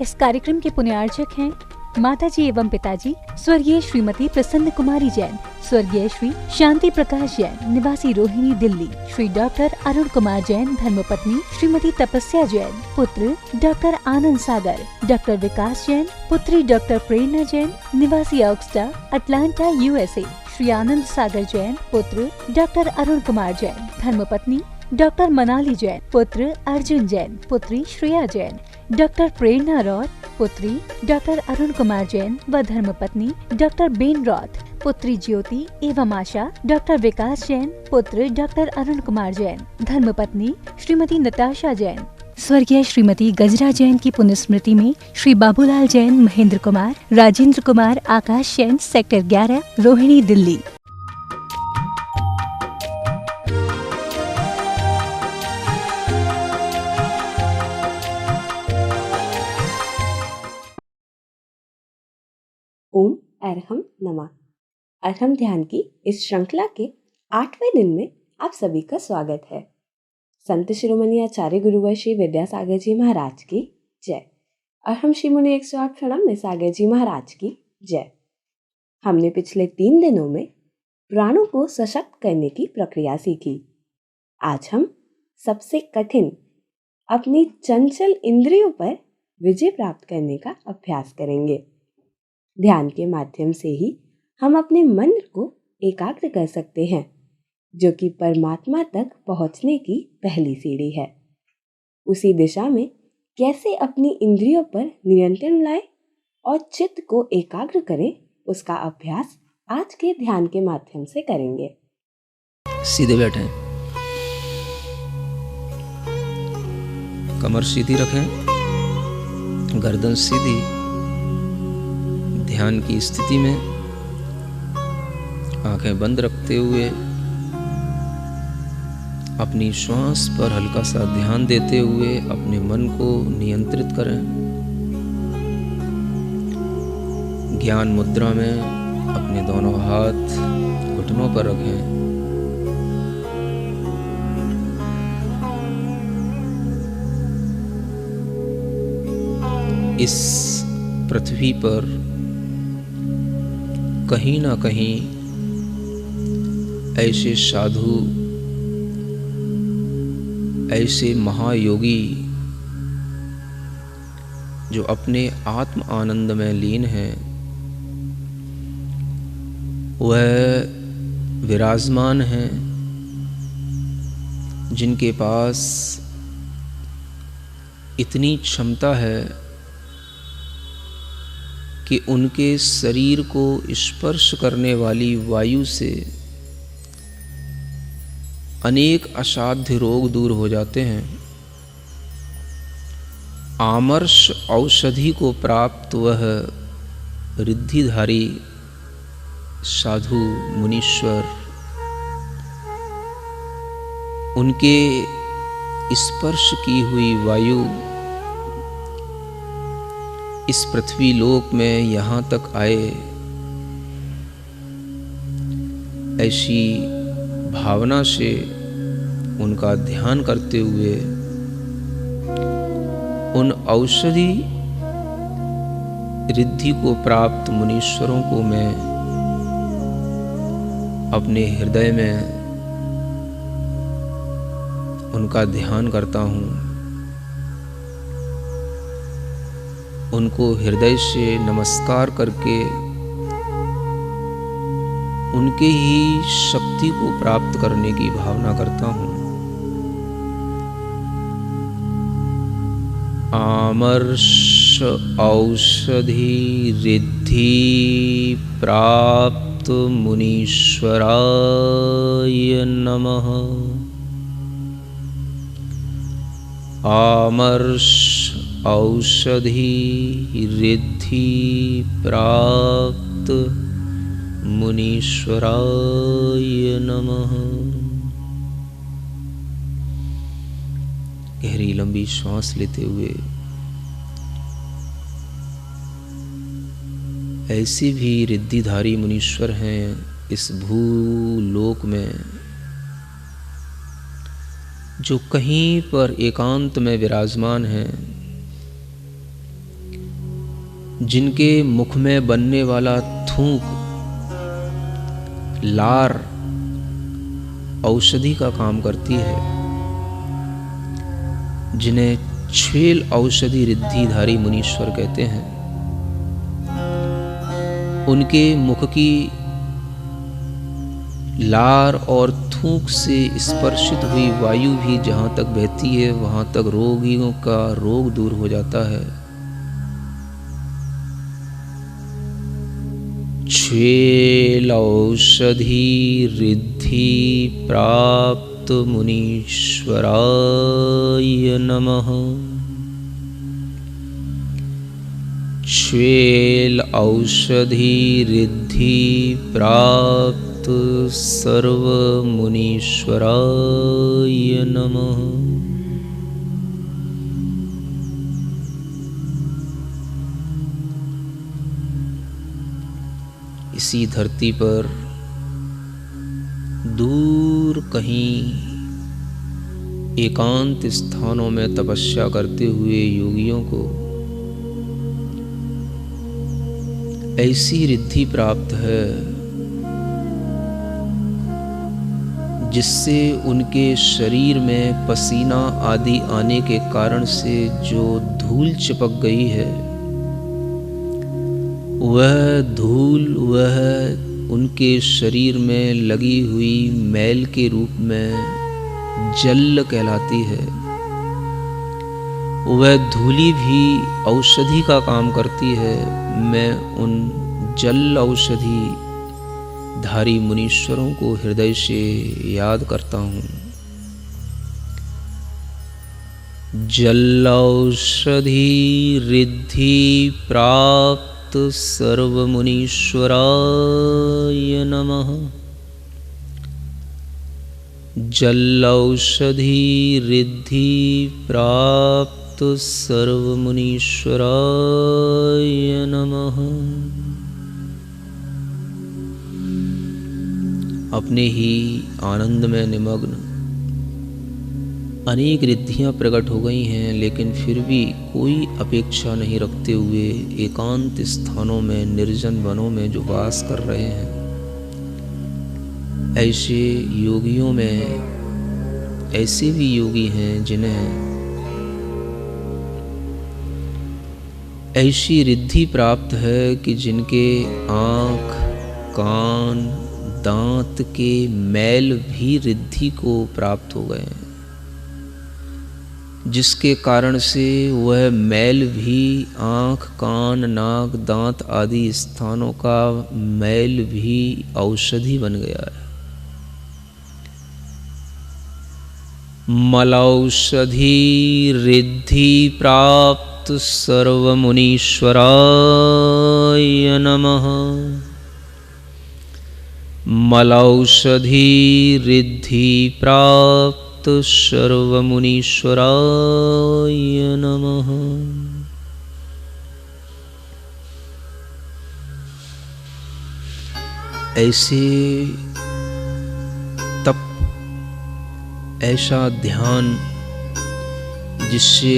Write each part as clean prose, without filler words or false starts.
इस कार्यक्रम के पुण्यार्चक हैं माताजी एवं पिताजी स्वर्गीय श्रीमती प्रसन्न कुमारी जैन, स्वर्गीय श्री शांति प्रकाश जैन निवासी रोहिणी दिल्ली, श्री डॉक्टर अरुण कुमार जैन धर्मपत्नी श्रीमती तपस्या जैन, पुत्र डॉक्टर आनंद सागर, डॉक्टर विकास जैन, पुत्री डॉक्टर प्रेरणा जैन निवासी ऑक्सटा अटलांटा यूएसए, श्री आनंद सागर जैन, पुत्र डॉक्टर अरुण कुमार जैन, धर्मपत्नी डॉक्टर मनाली जैन, पुत्र अर्जुन जैन, पुत्री श्रेया जैन, डॉक्टर प्रेरणा रॉथ, पुत्री डॉक्टर अरुण कुमार जैन व धर्मपत्नी डॉक्टर बेन रॉथ, पुत्री ज्योति एवं आशा, डॉक्टर विकास जैन, पुत्र डॉक्टर अरुण कुमार जैन, धर्मपत्नी श्रीमती नताशा जैन, स्वर्गीय श्रीमती गजरा जैन की पुण्यस्मृति में श्री बाबूलाल जैन, महेंद्र कुमार, राजेंद्र कुमार, आकाश जैन, सेक्टर 11, रोहिणी दिल्ली। ओम अरहम नमः। अरहम ध्यान की इस श्रृंखला के 8वें दिन में आप सभी का स्वागत है। संत शिरोमणि आचार्य गुरुवर श्री विद्यासागर जी महाराज की जय। अरहम श्री मुनि 108 प्रणाम में सागर जी महाराज की जय। हमने पिछले 3 दिनों में प्राणों को सशक्त करने की प्रक्रिया सीखी। आज हम सबसे कठिन अपनी चंचल इंद्रियों पर विजय प्राप्त करने का अभ्यास करेंगे। ध्यान के माध्यम से ही हम अपने मन को एकाग्र कर सकते हैं, जो कि परमात्मा तक पहुंचने की पहली सीढ़ी है। उसी दिशा में कैसे अपनी इंद्रियों पर नियंत्रण लाएं और चित्त को एकाग्र करें, उसका अभ्यास आज के ध्यान के माध्यम से करेंगे। सीधे बैठें, कमर सीधी रखें, गर्दन सीधी। ध्यान की स्थिति में आंखें बंद रखते हुए अपनी श्वास पर हल्का सा ध्यान देते हुए अपने मन को नियंत्रित करें। ज्ञान मुद्रा में अपने दोनों हाथ घुटनों पर रखें। इस पृथ्वी पर कहीं ना कहीं ऐसे साधु, ऐसे महायोगी जो अपने आत्म आनंद में लीन हैं, वह विराजमान हैं, जिनके पास इतनी क्षमता है कि उनके शरीर को स्पर्श करने वाली वायु से अनेक असाध्य रोग दूर हो जाते हैं। आमर्ष औषधि को प्राप्त वह रिद्धिधारी साधु मुनीश्वर, उनके स्पर्श की हुई वायु इस पृथ्वी लोक में यहाँ तक आए, ऐसी भावना से उनका ध्यान करते हुए उन औषधि रिद्धि को प्राप्त मुनीश्वरों को मैं अपने हृदय में उनका ध्यान करता हूँ। उनको हृदय से नमस्कार करके उनके ही शक्ति को प्राप्त करने की भावना करता हूँ। आमर्ष औषधि रिद्धि प्राप्त मुनीश्वराय नमः। आमर्ष औषधि रिद्धि प्राप्त मुनीश्वराय नमः। गहरी लंबी श्वास लेते हुए ऐसे भी रिद्धिधारी मुनीश्वर हैं इस भूलोक में, जो कहीं पर एकांत में विराजमान हैं, जिनके मुख में बनने वाला थूक, लार औषधि का काम करती है, जिन्हें छेल औषधि रिद्धिधारी मुनीश्वर कहते हैं। उनके मुख की लार और थूक से स्पर्शित हुई वायु भी जहां तक बहती है वहां तक रोगियों का रोग दूर हो जाता है। छेल औषधि रिद्धि प्राप्त मुनीश्वराय नमः। छेल औषधि रिद्धि प्राप्त सर्व मुनीश्वराय नमः। इसी धरती पर दूर कहीं एकांत स्थानों में तपस्या करते हुए योगियों को ऐसी रिद्धि प्राप्त है जिससे उनके शरीर में पसीना आदि आने के कारण से जो धूल चिपक गई है, वह धूल वह उनके शरीर में लगी हुई मैल के रूप में जल कहलाती है। वह धूली भी औषधि का काम करती है। मैं उन जल औषधि धारी मुनीश्वरों को हृदय से याद करता हूँ। जल औषधि रिद्धि प्राप्त सर्व मुनीश्वराय नमः। जल औषधि रिद्धि प्राप्त सर्व मुनीश्वराय नमः। अपने ही आनंद में निमग्न अनेक रिद्धियां प्रकट हो गई हैं, लेकिन फिर भी कोई अपेक्षा नहीं रखते हुए एकांत स्थानों में, निर्जन वनों में जो वास कर रहे हैं, ऐसे योगियों में ऐसे भी योगी हैं जिन्हें ऐसी रिद्धि प्राप्त है कि जिनके आँख, कान, दांत के मैल भी रिद्धि को प्राप्त हो गए हैं, जिसके कारण से वह मैल भी आँख, कान, नाक, दांत आदि स्थानों का मैल भी औषधि बन गया है। मलौषधि रिद्धि प्राप्त सर्व मुनीश्वराय नमः। मलौषधि रिद्धि प्राप्त सर्व मुनीश्वराय नमः। ऐसे तप, ऐसा ध्यान जिससे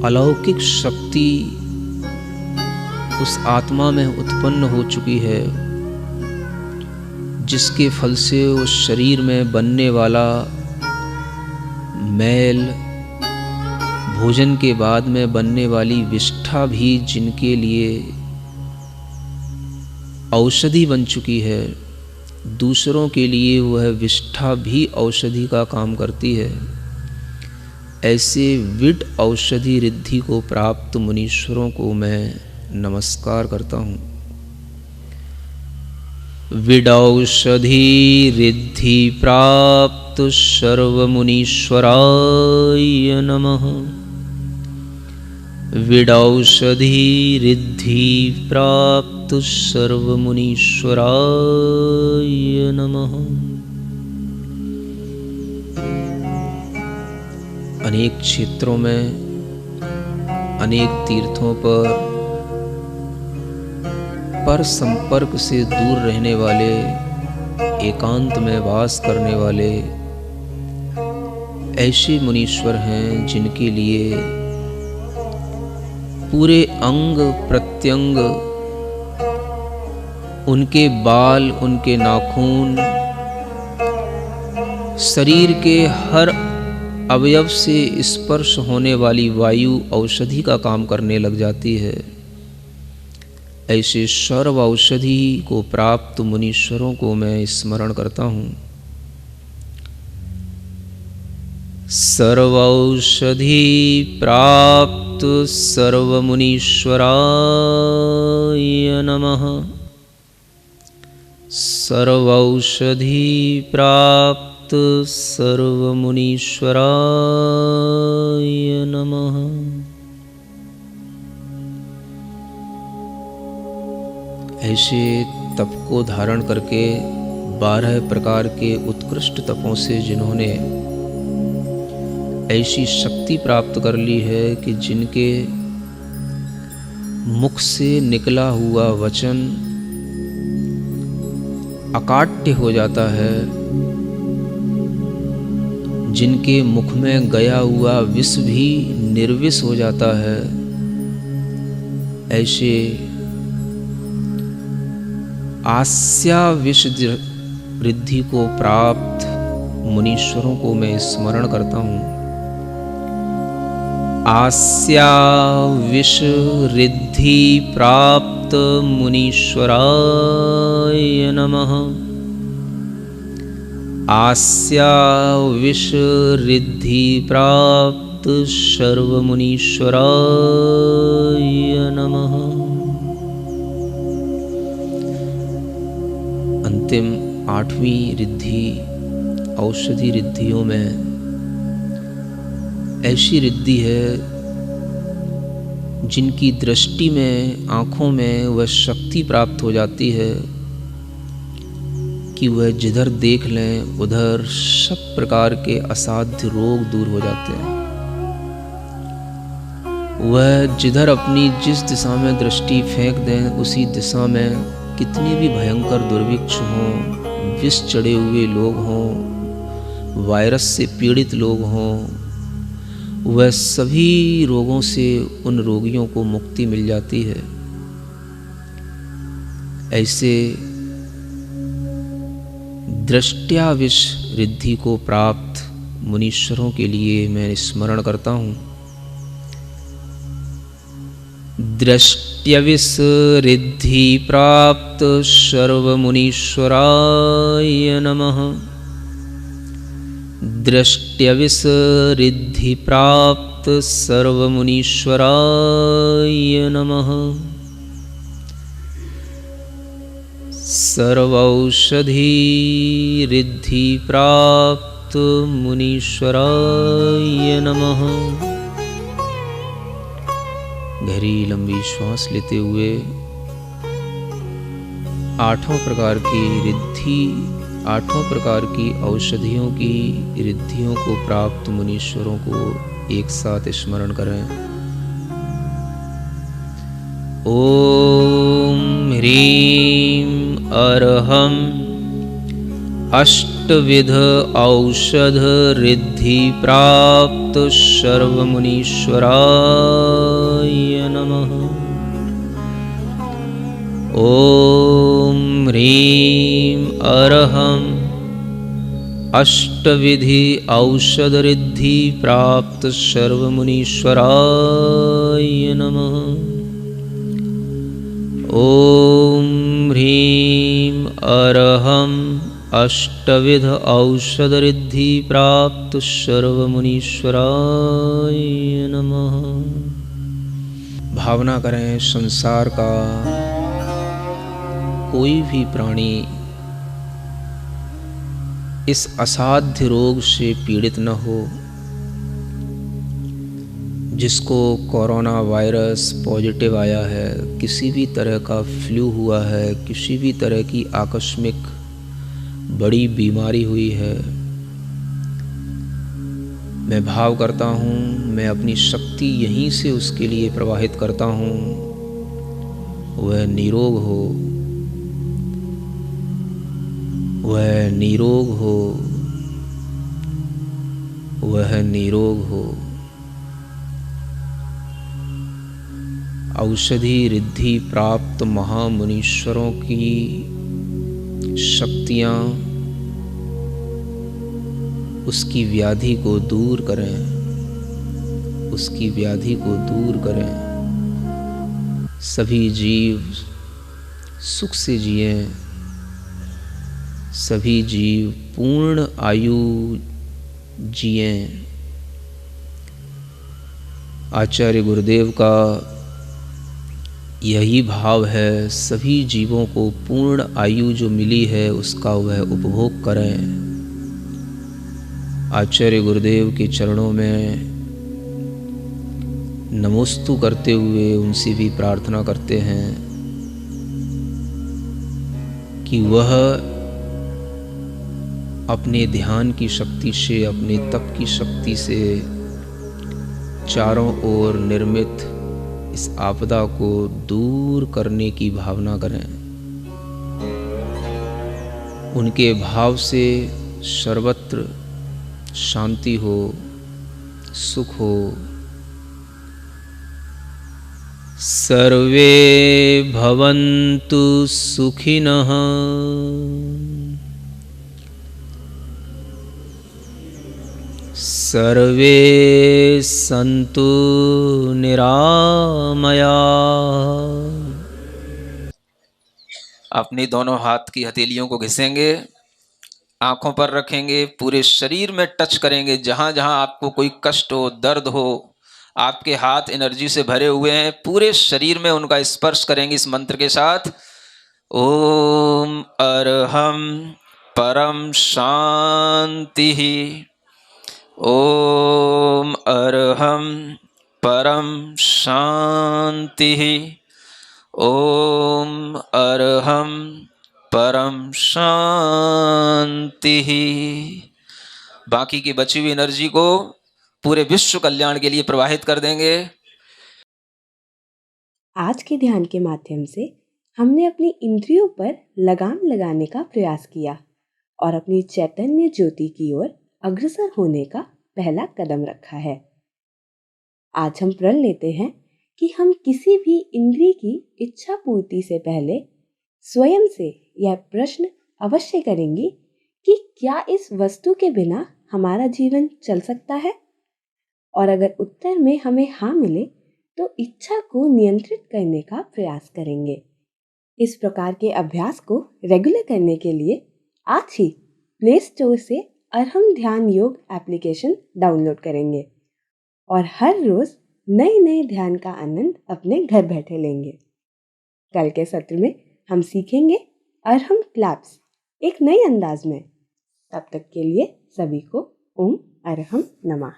अलौकिक शक्ति उस आत्मा में उत्पन्न हो चुकी है, जिसके फल से उस शरीर में बनने वाला मैल, भोजन के बाद में बनने वाली विष्ठा भी जिनके लिए औषधि बन चुकी है, दूसरों के लिए वह विष्ठा भी औषधि का काम करती है। ऐसे विड औषधि रिद्धि को प्राप्त मुनीश्वरों को मैं नमस्कार करता हूँ। विडौषधि रिद्धि प्राप्त सर्व मुनीश्वराय नमः। विडौषधि रिद्धि प्राप्त सर्व मुनीश्वराय नमः। अनेक क्षेत्रों में, अनेक तीर्थों पर संपर्क से दूर रहने वाले, एकांत में वास करने वाले ऐसे मुनीश्वर हैं जिनके लिए पूरे अंग प्रत्यंग, उनके बाल, उनके नाखून, शरीर के हर अवयव से स्पर्श होने वाली वायु औषधि का काम करने लग जाती है। ऐसे सर्व औषधि को प्राप्त मुनीश्वरों को मैं स्मरण करता हूँ। सर्वौषधि प्राप्त सर्वमुनीश्वराय नमः। सर्वौषधि प्राप्त सर्वमुनीश्वराय नमः। ऐसे तप को धारण करके 12 प्रकार के उत्कृष्ट तपों से जिन्होंने ऐसी शक्ति प्राप्त कर ली है कि जिनके मुख से निकला हुआ वचन अकाट्य हो जाता है, जिनके मुख में गया हुआ विष भी निर्विष हो जाता है, ऐसे आस्या विष रिद्धि को प्राप्त मुनीश्वरों को मैं स्मरण करता हूँ। आस्या विष रिद्धि प्राप्त मुनीश्वराय नमः। आस्या विष रिद्धि प्राप्त सर्वमुनीश्वराय नमः। अंतिम 8वीं रिद्धि औषधि रिद्धियों में ऐसी रिद्धि है जिनकी दृष्टि में, आँखों में वह शक्ति प्राप्त हो जाती है कि वह जिधर देख लें उधर सब प्रकार के असाध्य रोग दूर हो जाते हैं। वह जिधर अपनी जिस दिशा में दृष्टि फेंक दें उसी दिशा में कितने भी भयंकर दुर्भिक्ष हों, विष चढ़े हुए लोग हों, वायरस से पीड़ित लोग हों, वह सभी रोगों से उन रोगियों को मुक्ति मिल जाती है। ऐसे दृष्टया विष रिद्धि को प्राप्त मुनीश्वरों के लिए मैं स्मरण करता हूँ। दृष्ट्यविष रिद्धि प्राप्त सर्वमुनीश्वराय नमः। दृष्ट्यविष रिद्धि प्राप्त सर्वमुनीश्वराय नमः। सर्वौषधि रिद्धि प्राप्त मुनीश्वराय नमः। गहरी लंबी श्वास लेते हुए 8 प्रकार की रिद्धि, 8 प्रकार की औषधियों की रिद्धियों को प्राप्त मुनीश्वरों को एक साथ स्मरण करें। ओम ह्रीं अर्हं अष्टविध औषध रिद्धि प्राप्त सर्वमुनीश्वराय नमः। ओम ह्रीं अर्हं अष्टविधि औषध रिद्धि प्राप्त सर्वमुनीश्वराय नमः। ओम ह्रीं अर्हं अष्टविध औषध रिद्धि प्राप्त सर्वमुनीश्वराय नमः। भावना करें संसार का कोई भी प्राणी इस असाध्य रोग से पीड़ित न हो जिसको कोरोना वायरस पॉजिटिव आया है, किसी भी तरह का फ्लू हुआ है, किसी भी तरह की आकस्मिक बड़ी बीमारी हुई है। मैं भाव करता हूँ, मैं अपनी शक्ति यहीं से उसके लिए प्रवाहित करता हूँ। वह निरोग हो, वह निरोग हो, वह निरोग हो। औषधि रिद्धि प्राप्त महामुनीश्वरों की शक्तियाँ उसकी व्याधि को दूर करें, उसकी व्याधि को दूर करें। सभी जीव सुख से जिएं, सभी जीव पूर्ण आयु जिएं। आचार्य गुरुदेव का यही भाव है, सभी जीवों को पूर्ण आयु जो मिली है उसका वह उपभोग करें। आचार्य गुरुदेव के चरणों में नमोस्तु करते हुए उनसे भी प्रार्थना करते हैं कि वह अपने ध्यान की शक्ति से, अपने तप की शक्ति से चारों ओर निर्मित इस आपदा को दूर करने की भावना करें। उनके भाव से सर्वत्र शांति हो, सुख हो। सर्वे भवन्तु सुखिनः सर्वे सन्तु निरामया। अपनी दोनों हाथ की हथेलियों को घिसेंगे, आंखों पर रखेंगे, पूरे शरीर में टच करेंगे। जहाँ जहाँ आपको कोई कष्ट हो, दर्द हो, आपके हाथ एनर्जी से भरे हुए हैं, पूरे शरीर में उनका स्पर्श करेंगे इस मंत्र के साथ। ओम अरहम परम शांति, ओम अरहम परम शांति, ओम अरहम परम शांति। बाकी की बची हुई एनर्जी को पूरे विश्व कल्याण के लिए प्रवाहित कर देंगे। आज के ध्यान के माध्यम से हमने अपनी इंद्रियों पर लगाम लगाने का प्रयास किया और अपनी चैतन्य ज्योति की ओर अग्रसर होने का पहला कदम रखा है। आज हम प्रण लेते हैं कि हम किसी भी इंद्रिय की इच्छा पूर्ति से पहले स्वयं से यह प्रश्न अवश्य करेंगे कि क्या इस वस्तु के बिना हमारा जीवन चल सकता है, और अगर उत्तर में हमें हाँ मिले तो इच्छा को नियंत्रित करने का प्रयास करेंगे। इस प्रकार के अभ्यास को रेगुलर करने के लिए आज ही प्ले स्टोर से अरहम ध्यान योग एप्लीकेशन डाउनलोड करेंगे और हर रोज नए नए ध्यान का आनंद अपने घर बैठे लेंगे। कल के सत्र में हम सीखेंगे अरहम क्लैप्स एक नए अंदाज में। तब तक के लिए सभी को ओम अरहम नमः।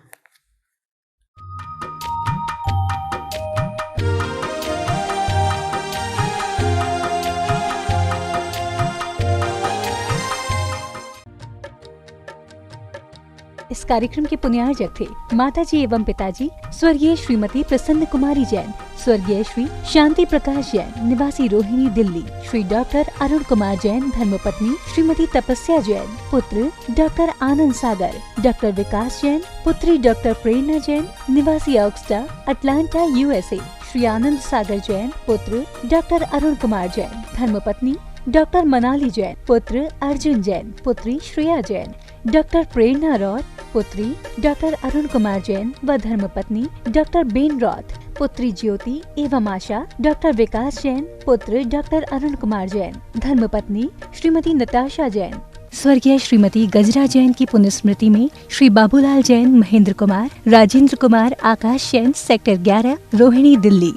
इस कार्यक्रम के पुण्यार्जक थे माताजी एवं पिताजी स्वर्गीय श्रीमती प्रसन्न कुमारी जैन, स्वर्गीय श्री शांति प्रकाश जैन, निवासी रोहिणी दिल्ली, श्री डॉक्टर अरुण कुमार जैन, धर्मपत्नी श्रीमती तपस्या जैन, पुत्र डॉक्टर आनंद सागर, डॉक्टर विकास जैन, पुत्री डॉक्टर प्रेरणा जैन, निवासी ऑक्सटा, अटलांटा, यूएसए, श्री आनंद सागर जैन, पुत्र डॉक्टर अरुण कुमार जैन, धर्मपत्नी डॉक्टर मनाली जैन, पुत्र अर्जुन जैन, पुत्री श्रेया जैन, डॉक्टर प्रेरणा रॉथ, पुत्री डॉक्टर अरुण कुमार जैन व धर्मपत्नी डॉक्टर बेन रॉथ, पुत्री ज्योति एवं आशा, डॉक्टर विकास जैन, पुत्र डॉक्टर अरुण कुमार जैन, धर्मपत्नी श्रीमती नताशा जैन। स्वर्गीय श्रीमती गजरा जैन की पुण्यस्मृति में श्री बाबूलाल जैन, महेंद्र कुमार, राजेंद्र कुमार, आकाश जैन, सेक्टर 11, रोहिणी, दिल्ली।